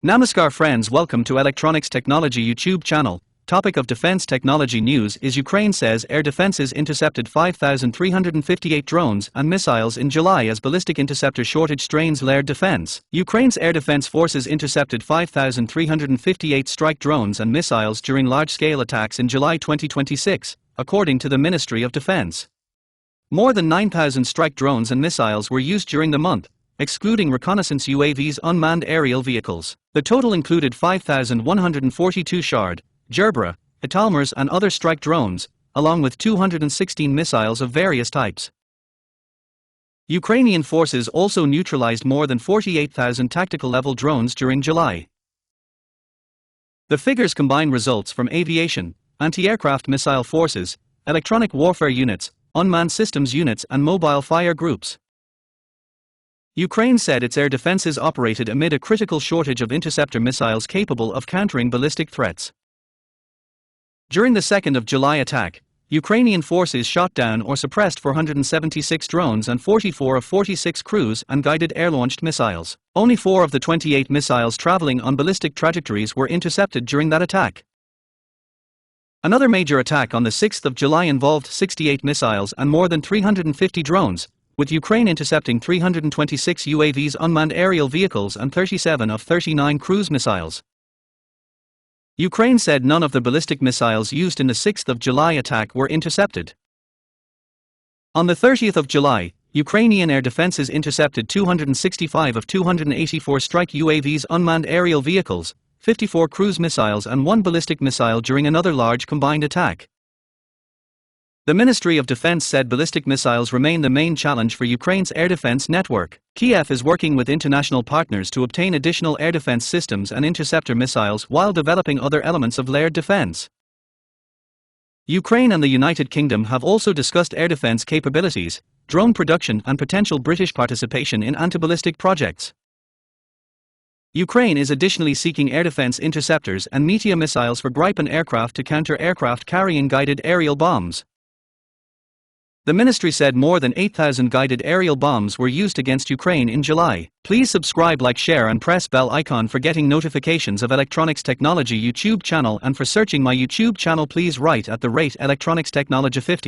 Namaskar friends, welcome to Electronics Technology YouTube channel. Topic of defense technology news is Ukraine says air defenses intercepted 5,358 drones and missiles in July as ballistic interceptor shortage strains Laye defense. Ukraine's air defense forces intercepted 5,358 strike drones and missiles during large-scale attacks in July 2026, according to the Ministry of Defense. More than 9,000 strike drones and missiles were used during the month, excluding reconnaissance UAVs, unmanned aerial vehicles. The total included 5,142 Shor, Gerbera, Italmers and other strike drones, along with 216 missiles of various types. Ukrainian forces also neutralized more than 48,000 tactical-level drones during July. The figures combine results from aviation, anti-aircraft missile forces, electronic warfare units, unmanned systems units and mobile fire groups. Ukraine said its air defenses operated amid a critical shortage of interceptor missiles capable of countering ballistic threats. During the 2nd of July attack, Ukrainian forces shot down or suppressed 476 drones and 44 of 46 cruise and guided air-launched missiles. Only 4 of the 28 missiles traveling on ballistic trajectories were intercepted during that attack. Another major attack on the 6th of July involved 68 missiles and more than 350 drones, with Ukraine intercepting 326 UAVs, unmanned aerial vehicles and 37 of 39 cruise missiles. Ukraine said none of the ballistic missiles used in the 6th of July attack were intercepted. On the 30th of July, Ukrainian air defenses intercepted 265 of 284 strike UAVs, unmanned aerial vehicles, 54 cruise missiles and 1 ballistic missile during another large combined attack. The Ministry of Defense said ballistic missiles remain the main challenge for Ukraine's air defense network. Kiev is working with international partners to obtain additional air defense systems and interceptor missiles while developing other elements of layered defense. Ukraine and the United Kingdom have also discussed air defense capabilities, drone production and potential British participation in anti-ballistic projects. Ukraine is additionally seeking air defense interceptors and Meteor missiles for Gripen aircraft to counter aircraft carrying guided aerial bombs. The ministry said more than 8,000 guided aerial bombs were used against Ukraine in July. Please subscribe, like, share and press bell icon for getting notifications of Electronics Technology YouTube channel, and for searching my YouTube channel please write @Electronics Technology 50.